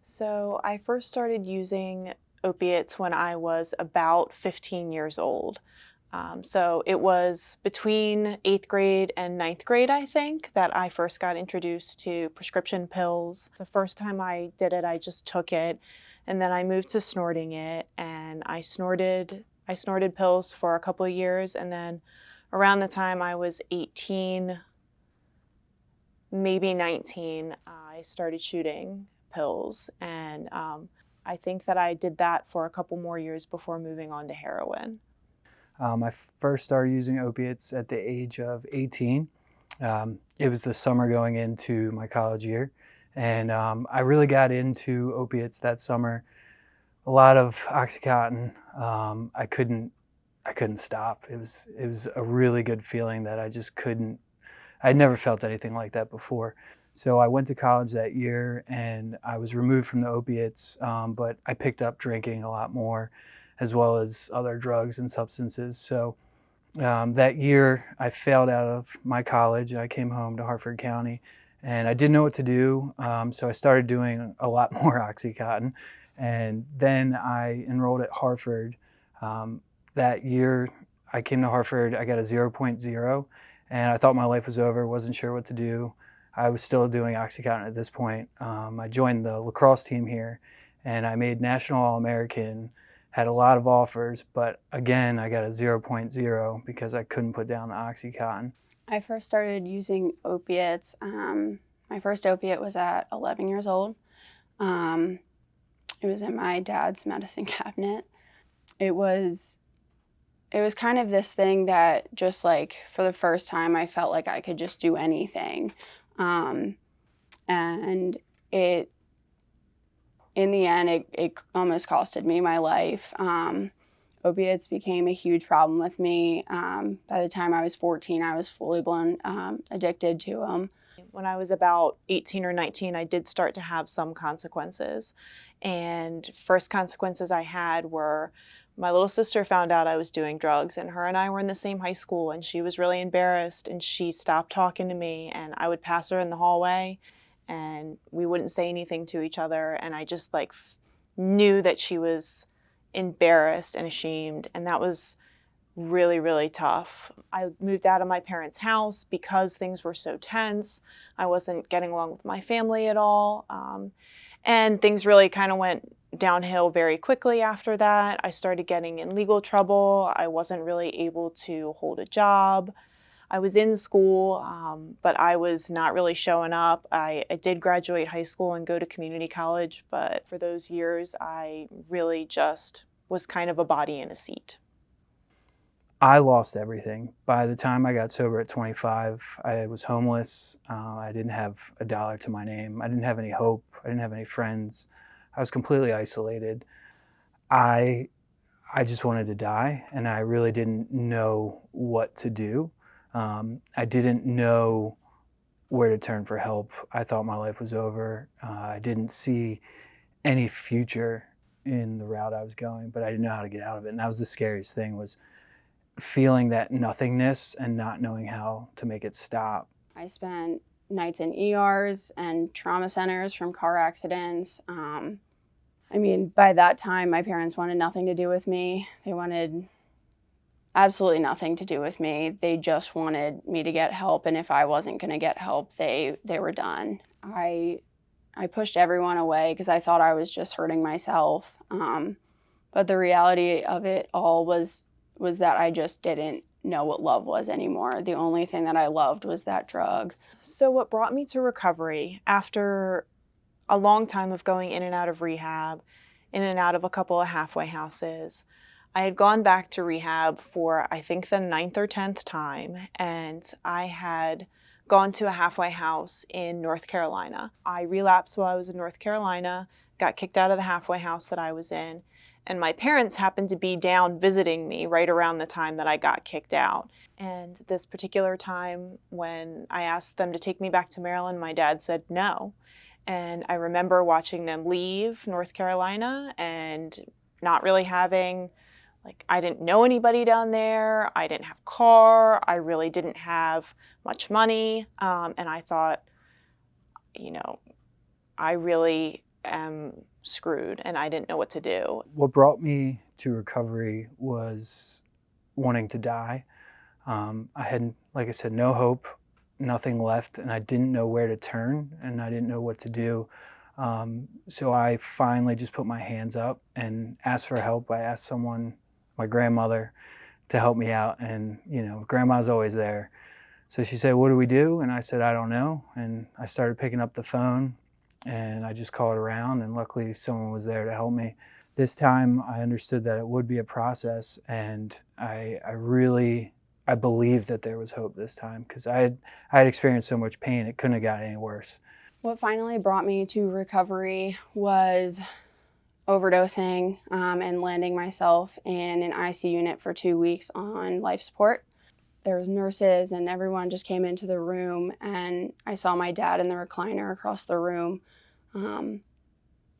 So I first started using opiates when I was about 15 years old. So it was between 8th grade and ninth grade, I think, that I first got introduced to prescription pills. The first time I did it, I just took it, and then I moved to snorting it, and I snorted pills for a couple of years, and then around the time I was 18, maybe 19, I started shooting pills. And I think that I did that for a couple more years before moving on to heroin. I first started using opiates at the age of 18. It was the summer going into my college year, and I really got into opiates that summer. A lot of OxyContin. I couldn't stop. It was a really good feeling that I just couldn't. I'd never felt anything like that before. So I went to college that year, and I was removed from the opiates, but I picked up drinking a lot more, as well as other drugs and substances. So that year, I failed out of my college, and I came home to Hartford County, and I didn't know what to do. So I started doing a lot more OxyContin, and then I enrolled at Hartford. That year, I came to Hartford. I got a 0.0, and I thought my life was over. Wasn't sure what to do. I was still doing OxyContin at this point. I joined the lacrosse team here, and I made National All-American. Had a lot of offers, but again, I got a 0.0 because I couldn't put down the OxyContin. I first started using opiates. My first opiate was at 11 years old. It was in my dad's medicine cabinet. It was kind of this thing that just like for the first time I felt like I could just do anything. And in the end, it almost costed me my life. Opiates became a huge problem with me. By the time I was 14, I was fully blown addicted to them. When I was about 18 or 19, I did start to have some consequences. And first consequences I had were my little sister found out I was doing drugs, and her and I were in the same high school, and she was really embarrassed, and she stopped talking to me, and I would pass her in the hallway, and we wouldn't say anything to each other, and I just knew that she was embarrassed and ashamed, and that was really, really tough. I moved out of my parents' house because things were so tense. I wasn't getting along with my family at all, and things really kind of went downhill very quickly after that. I started getting in legal trouble. I wasn't really able to hold a job. I was in school, but I was not really showing up. I did graduate high school and go to community college, but for those years, I really just was kind of a body in a seat. I lost everything. By the time I got sober at 25, I was homeless. I didn't have a dollar to my name. I didn't have any hope. I didn't have any friends. I was completely isolated. I just wanted to die, and I really didn't know what to do. I didn't know where to turn for help. I thought my life was over. I didn't see any future in the route I was going, but I didn't know how to get out of it. And that was the scariest thing, was feeling that nothingness and not knowing how to make it stop. I spent nights in ERs and trauma centers from car accidents. By that time, my parents wanted nothing to do with me. They wanted absolutely nothing to do with me. They just wanted me to get help, and if I wasn't going to get help, they were done. I pushed everyone away because I thought I was just hurting myself. But the reality of it all was that I just didn't know what love was anymore. The only thing that I loved was that drug. So what brought me to recovery after a long time of going in and out of rehab, in and out of a couple of halfway houses, I had gone back to rehab for, I think, the 9th or 10th time, and I had gone to a halfway house in North Carolina. I relapsed while I was in North Carolina, got kicked out of the halfway house that I was in, and my parents happened to be down visiting me right around the time that I got kicked out. And this particular time when I asked them to take me back to Maryland, my dad said no. And I remember watching them leave North Carolina and not really having, I didn't know anybody down there. I didn't have a car. I really didn't have much money. And I thought, I really am screwed and I didn't know what to do. What brought me to recovery was wanting to die. I had, like I said, no hope, nothing left, and I didn't know where to turn, and I didn't know what to do. So I finally just put my hands up and asked for help. I asked someone, my grandmother, to help me out, and grandma's always there. So she said, "What do we do?" And I said, "I don't know." And I started picking up the phone, and I just called around, and luckily someone was there to help me. This time I understood that it would be a process, and I believed that there was hope this time, because I had experienced so much pain, it couldn't have gotten any worse. What finally brought me to recovery was overdosing and landing myself in an IC unit for 2 weeks on life support. There was nurses and everyone just came into the room, and I saw my dad in the recliner across the room.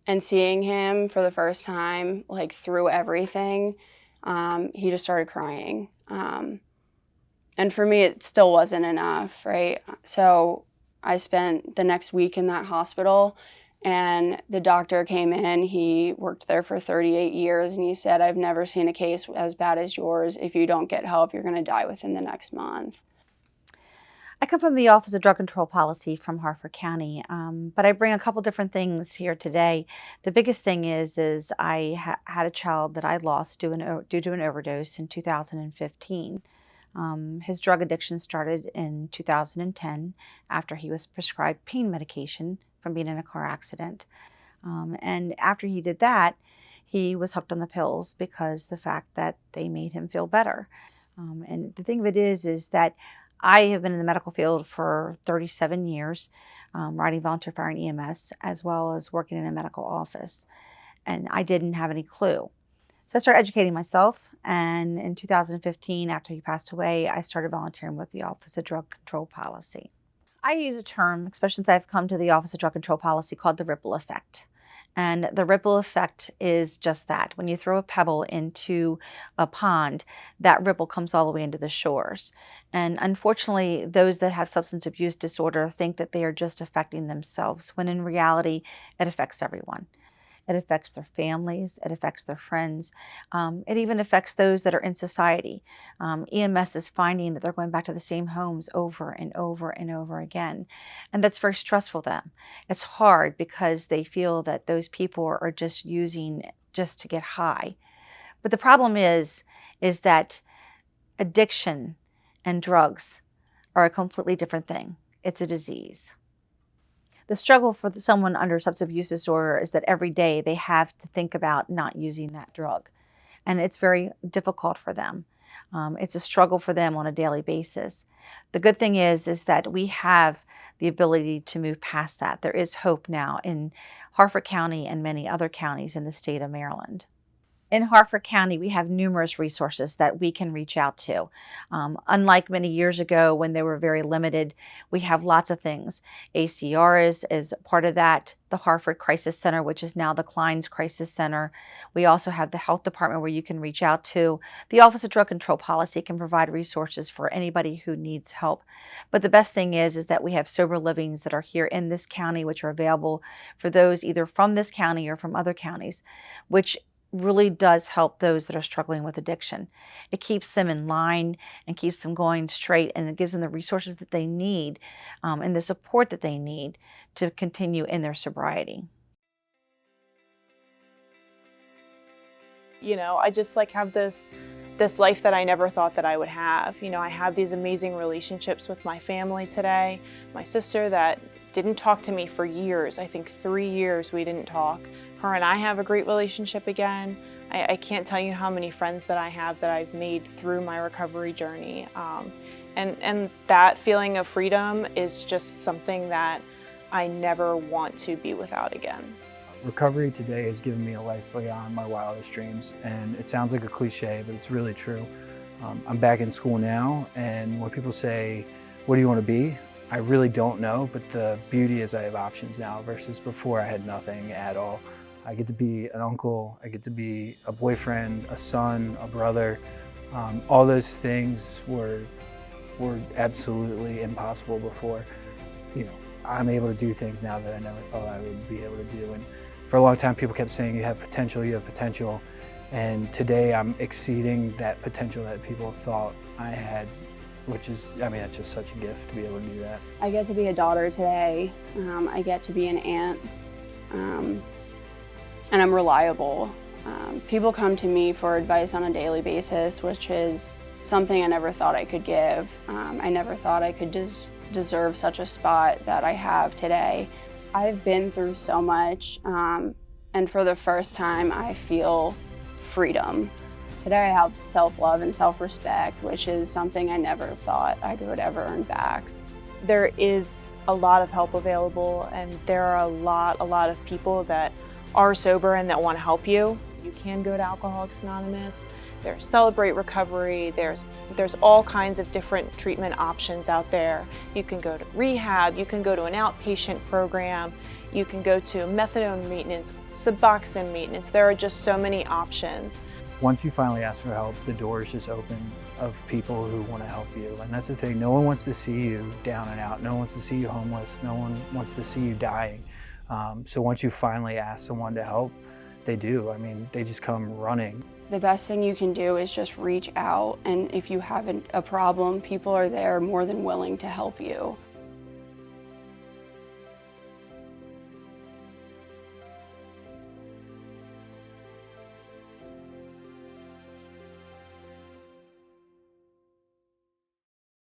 And seeing him for the first time, like through everything, he just started crying. And for me, it still wasn't enough, right? So I spent the next week in that hospital, and the doctor came in. He worked there for 38 years, and he said, "I've never seen a case as bad as yours. If you don't get help, you're going to die within the next month." I come from the Office of Drug Control Policy from Harford County, but I bring a couple different things here today. The biggest thing is I had a child that I lost due to an overdose in 2015. His drug addiction started in 2010 after he was prescribed pain medication from being in a car accident. And after he did that, he was hooked on the pills because the fact that they made him feel better. And the thing of it is that I have been in the medical field for 37 years, riding volunteer fire and EMS, as well as working in a medical office. And I didn't have any clue. So I started educating myself, and in 2015, after he passed away, I started volunteering with the Office of Drug Control Policy. I use a term, especially since I've come to the Office of Drug Control Policy, called the ripple effect. And the ripple effect is just that. When you throw a pebble into a pond, that ripple comes all the way into the shores. And unfortunately, those that have substance abuse disorder think that they are just affecting themselves, when in reality, it affects everyone. It affects their families, it affects their friends, it even affects those that are in society. EMS is finding that they're going back to the same homes over and over and over again. And that's very stressful for them. It's hard because they feel that those people are just using just to get high. But the problem is that addiction and drugs are a completely different thing. It's a disease. The struggle for someone under substance abuse disorder is that every day they have to think about not using that drug. And it's very difficult for them. It's a struggle for them on a daily basis. The good thing is that we have the ability to move past that. There is hope now in Harford County and many other counties in the state of Maryland. In Harford County, we have numerous resources that we can reach out to. Unlike many years ago when they were very limited, we have lots of things. ACR is part of that, the Harford Crisis Center, which is now the Klein's Crisis Center. We also have the health department where you can reach out to. The Office of Drug Control Policy can provide resources for anybody who needs help. But the best thing is that we have sober livings that are here in this county, which are available for those either from this county or from other counties, which really does help those that are struggling with addiction. It keeps them in line and keeps them going straight, and it gives them the resources that they need and the support that they need to continue in their sobriety. I just have this life that I never thought that I would have. I have these amazing relationships with my family today. My sister that didn't talk to me for years, I think 3 years we didn't talk. Her and I have a great relationship again. I can't tell you how many friends that I have that I've made through my recovery journey. And that feeling of freedom is just something that I never want to be without again. Recovery today has given me a life beyond my wildest dreams, and it sounds like a cliche, but it's really true. I'm back in school now, and when people say, "What do you want to be?" I really don't know, but the beauty is I have options now versus before I had nothing at all. I get to be an uncle, I get to be a boyfriend, a son, a brother. All those things were absolutely impossible before. I'm able to do things now that I never thought I would be able to do. And For a long time, people kept saying, you have potential, you have potential. And today I'm exceeding that potential that people thought I had, which is, I mean, it's just such a gift to be able to do that. I get to be a daughter today. I get to be an aunt. And I'm reliable. People come to me for advice on a daily basis, which is something I never thought I could give. I never thought I could deserve such a spot that I have today. I've been through so much, and for the first time, I feel freedom. Today I have self-love and self-respect, which is something I never thought I would ever earn back. There is a lot of help available, and there are a lot of people that are sober and that want to help you. You can go to Alcoholics Anonymous. There's Celebrate Recovery. There's all kinds of different treatment options out there. You can go to rehab. You can go to an outpatient program. You can go to methadone maintenance, Suboxone maintenance. There are just so many options. Once you finally ask for help, the doors just open of people who want to help you. And that's the thing, no one wants to see you down and out. No one wants to see you homeless. No one wants to see you dying. So once you finally ask someone to help, they do. I mean, they just come running. The best thing you can do is just reach out, and if you have a problem, people are there more than willing to help you.